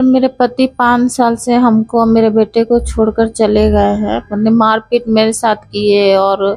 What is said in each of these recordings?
मेरे पति 5 साल से हमको और मेरे बेटे को छोड़कर चले गए हैं। मतलब मारपीट मेरे साथ किए और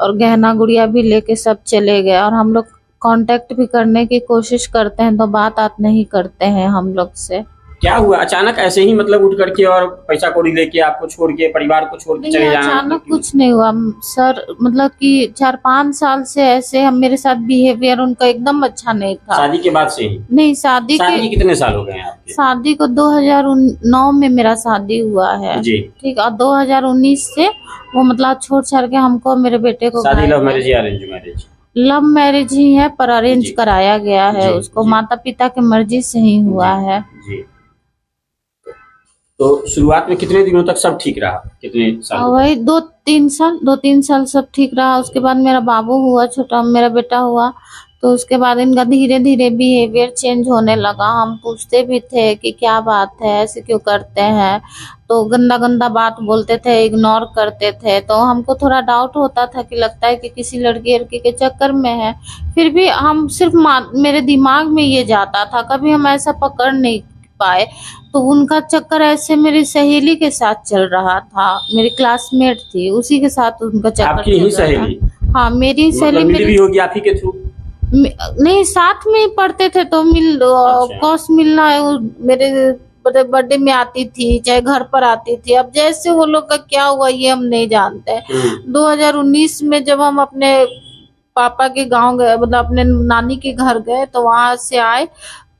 गहना गुड़िया भी लेके सब चले गए। और हम लोग कांटेक्ट भी करने की कोशिश करते हैं तो बात नहीं करते हैं हम लोग से। क्या हुआ अचानक ऐसे ही मतलब उठ करके और पैसा कौड़ी लेके आपको छोड़ के परिवार को छोड़ के चले जाना? अचानक कुछ नहीं हुआ सर, मतलब कि 4-5 साल से ऐसे हम मेरे साथ बिहेवियर उनका एकदम अच्छा नहीं था। शादी के बाद से ही? नहीं, शादी के कितने साल हो गए हैं आपके? शादी को 2009 में मेरा शादी हुआ है जी। ठीक। और 2019 से वो मतलब छोड़ छाड़ के हमको मेरे बेटे को। शादी लव मैरिज या अरेंज मैरिज? लव मैरिज ही है पर अरेंज कराया गया है उसको। माता पिता की मर्जी से ही हुआ है जी। तो शुरुआत में कितने दिनों तक सब ठीक रहा? कितने साल? वही 2-3 साल सब ठीक रहा। उसके बाद मेरा बाबू हुआ, छोटा मेरा बेटा हुआ, तो उसके बाद इनका धीरे धीरे बिहेवियर चेंज होने लगा। हम पूछते भी थे कि क्या बात है, ऐसे क्यों करते हैं, तो गंदा गंदा बात बोलते थे, इग्नोर करते थे। तो हमको थोड़ा डाउट होता था कि लगता है कि किसी लड़की के चक्कर में है। फिर भी हम सिर्फ मेरे दिमाग में ये जाता था, कभी हम ऐसा पकड़ नहीं पाए। तो उनका चक्कर ऐसे मेरी सहेली के साथ चल रहा था, मेरी क्लासमेट थी, उसी के साथ उनका चक्कर। आपकी ही सहेली? हाँ, मेरी सहेली। मिली भी होगी आप ही के थ्रू? नहीं, साथ में पढ़ते थे तो कोर्स मिलना है। मेरे बर्थडे में आती थी, चाहे घर पर आती थी। अब जैसे वो लोग का क्या हुआ ये हम नहीं जानते। 2019 में जब हम अपने पापा के गांव गए, मतलब अपने नानी के घर गए, तो वहां से आए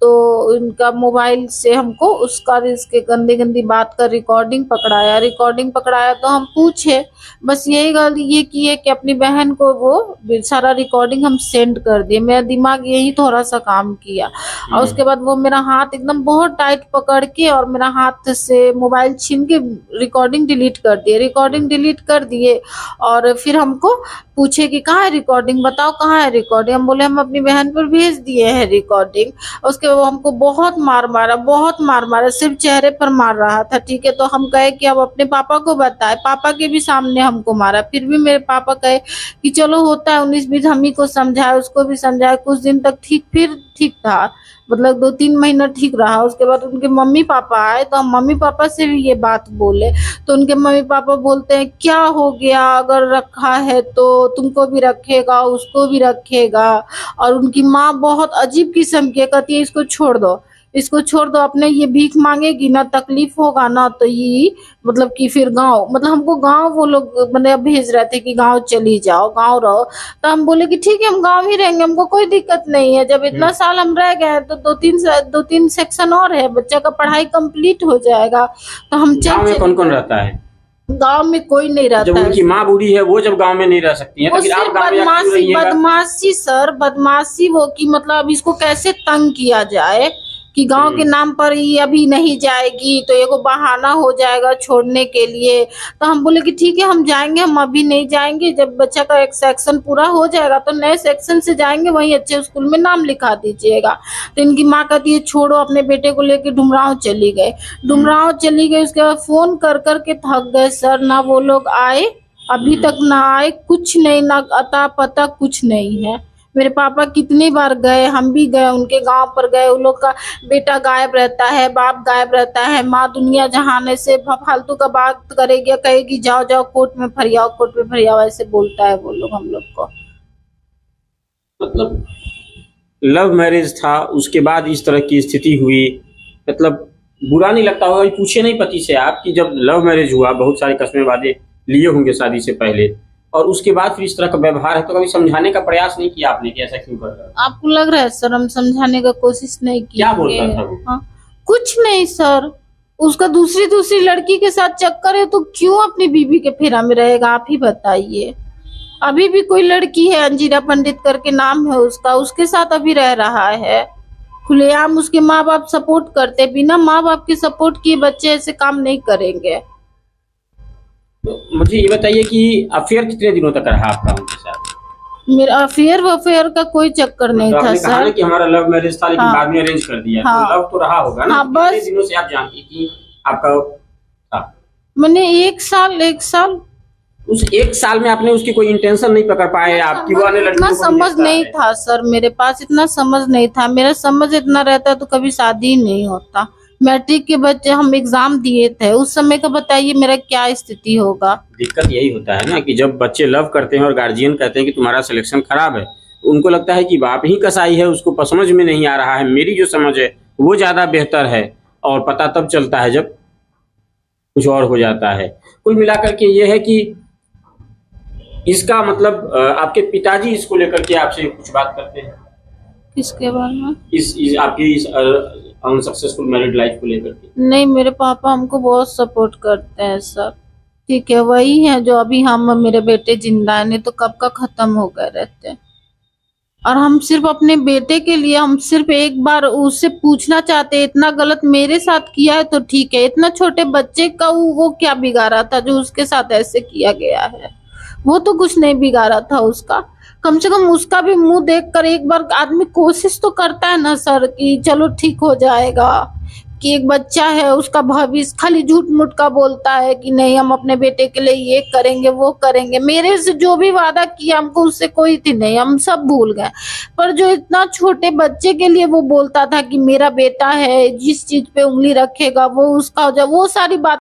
तो इनका मोबाइल से हमको उसका इसके गंदी गंदी बात का रिकॉर्डिंग पकड़ाया। तो हम पूछे, बस यही गलती ये किए कि अपनी बहन को वो सारा रिकॉर्डिंग हम सेंड कर दिए। मेरा दिमाग यही थोड़ा सा काम किया। और उसके बाद वो मेरा हाथ एकदम बहुत टाइट पकड़ के और मेरा हाथ से मोबाइल छीन के रिकॉर्डिंग डिलीट कर दिए। और फिर हमको पूछे कि कहाँ है रिकॉर्डिंग, बताओ कहाँ है रिकॉर्डिंग। हम बोले हम अपनी बहन पर भेज दिए हैं रिकॉर्डिंग। उसके वो हमको बहुत मार मारा, सिर्फ चेहरे पर मार रहा था। ठीक है, तो हम कहे कि अब अपने पापा को बताए। पापा के भी सामने हमको मारा। फिर भी मेरे पापा कहे कि चलो होता है 19-20, हम ही को समझाए, उसको भी समझाए। कुछ दिन तक ठीक था, मतलब 2-3 महीना ठीक रहा। उसके बाद उनके मम्मी पापा आए तो हम मम्मी पापा से भी ये बात बोले। तो उनके मम्मी पापा बोलते हैं क्या हो गया, अगर रखा है तो तुमको भी रखेगा, उसको भी रखेगा। और उनकी माँ बहुत अजीब किस्म की कहती है इसको छोड़ दो, अपने ये भीख मांगेगी ना, तकलीफ होगा ना, तो ये मतलब कि फिर गांव, मतलब हमको गांव वो लोग मतलब भेज रहे थे कि गांव चली जाओ, गांव रहो। तो हम बोले कि ठीक है हम गांव ही रहेंगे, हमको कोई दिक्कत नहीं है। जब इतना साल हम रह गए तो 2-3 सेक्शन और है, बच्चा का पढ़ाई कंप्लीट हो जाएगा तो हम चल। कौन कौन रहता है गांव में? कोई नहीं रहता। जब उनकी माँ बूढ़ी है, वो जब गांव में नहीं रह सकती है तो फिर आप गांव में क्यों रहिएगा? बदमाशी सर, बदमाशी वो की मतलब इसको कैसे तंग किया जाए कि गांव के नाम पर ही अभी नहीं जाएगी तो ये को बहाना हो जाएगा छोड़ने के लिए। तो हम बोले कि ठीक है हम जाएंगे, हम अभी नहीं जाएंगे। जब बच्चा का एक सेक्शन पूरा हो जाएगा तो नए सेक्शन से जाएंगे, वहीं अच्छे स्कूल में नाम लिखा दीजिएगा। तो इनकी माँ कहती है छोड़ो, अपने बेटे को लेके डुमरांव चली गए। उसके बाद फोन कर के थक गए सर, ना वो लोग आए, अभी तक ना आए, कुछ नहीं, ना अता पता कुछ नहीं है। मेरे पापा कितनी बार गए, हम भी गए, उनके गांव पर गए। उन लोग का बेटा गायब रहता है, बाप गायब रहता है, माँ दुनिया जहाने से फालतू का बात करेगी, कहेगी जाओ जाओ कोर्ट में फरियाओ, ऐसे बोलता है वो लोग हम लोग को। मतलब लव मैरिज था, उसके बाद इस तरह की स्थिति हुई, मतलब बुरा नहीं लगता होगा? पूछे नहीं पति से आप कि जब लव मैरिज हुआ, बहुत सारे कस्में वादे लिए होंगे शादी से पहले, और उसके बाद फिर इस तरह का व्यवहार है, तो कभी समझाने का प्रयास नहीं किया आपने कि ऐसा क्यों कर रहा है? आपको लग रहा है सर हम समझाने का कोशिश नहीं की? क्या बोलता था वो? हाँ, कुछ नहीं सर, उसका दूसरी लड़की के साथ चक्कर है तो क्यों अपनी बीवी के फेरा में रहेगा, आप ही बताइए। अभी भी कोई लड़की है, अंजीरा पंडित करके नाम है उसका, उसके साथ अभी रह रहा है खुलेआम। उसके माँ बाप सपोर्ट करते, बिना माँ बाप के सपोर्ट किए बच्चे ऐसे काम नहीं करेंगे। तो मुझे ये बताइए कि अफेयर कितने दिनों तक रहा आपका उनके साथ? मेरा अफेयर का कोई चक्कर नहीं था सर। कि हमारा लव मैरिज था लेकिन बाद में अरेंज कर दिया। हाँ, तो लव तो रहा होगा ना? बस कितने दिनों से आप जानती कि आपका था? मैंने 1 साल। उस 1 साल में आपने उसकी कोई इंटेंशन नहीं पकड़ पाए आपकी? वो इतना समझ नहीं था सर, मेरे पास इतना समझ नहीं था। मेरा समझ इतना रहता तो कभी शादी नहीं होता। मैट्रिक के बच्चे हम एग्जाम दिए थे, उस समय का बताइए मेरा क्या स्थिति होगा। दिक्कत यही होता है ना कि जब बच्चे लव करते हैं और गार्जियन कहते हैं कि तुम्हारा सिलेक्शन खराब है, उनको लगता है कि बाप ही कसाई है, उसको समझ में नहीं आ रहा है, मेरी जो समझ है वो ज़्यादा बेहतर है। और पता तब चलता है जब कुछ और हो जाता है। कुल मिलाकर के ये है कि इसका मतलब आपके पिताजी इसको लेकर के आपसे कुछ बात करते हैं किसके बारे में? इस आपकी इस अनसक्सेसफुल मैरिड लाइफ को लेकर के? नहीं, मेरे पापा हमको बहुत सपोर्ट करते हैं सर। ठीक है, वही है जो अभी हम मेरे बेटे जिंदा है, नहीं तो कब का खत्म हो गए रहते। और हम सिर्फ अपने बेटे के लिए, हम सिर्फ एक बार उससे पूछना चाहते, इतना गलत मेरे साथ किया है तो ठीक है, इतना छोटे बच्चे का वो क्या बिगाड़ा था जो उसके साथ ऐसे किया गया है? वो तो कुछ नहीं बिगाड़ा था उसका। कम से कम उसका भी मुंह देखकर एक बार आदमी कोशिश तो करता है ना सर कि चलो ठीक हो जाएगा, कि एक बच्चा है उसका भविष्य। खाली झूठ मूठ का बोलता है कि नहीं हम अपने बेटे के लिए ये करेंगे वो करेंगे। मेरे से जो भी वादा किया हमको उससे कोई थी नहीं, हम सब भूल गए। पर जो इतना छोटे बच्चे के लिए वो बोलता था कि मेरा बेटा है, जिस चीज पे उंगली रखेगा वो उसका हो जाए, वो सारी बात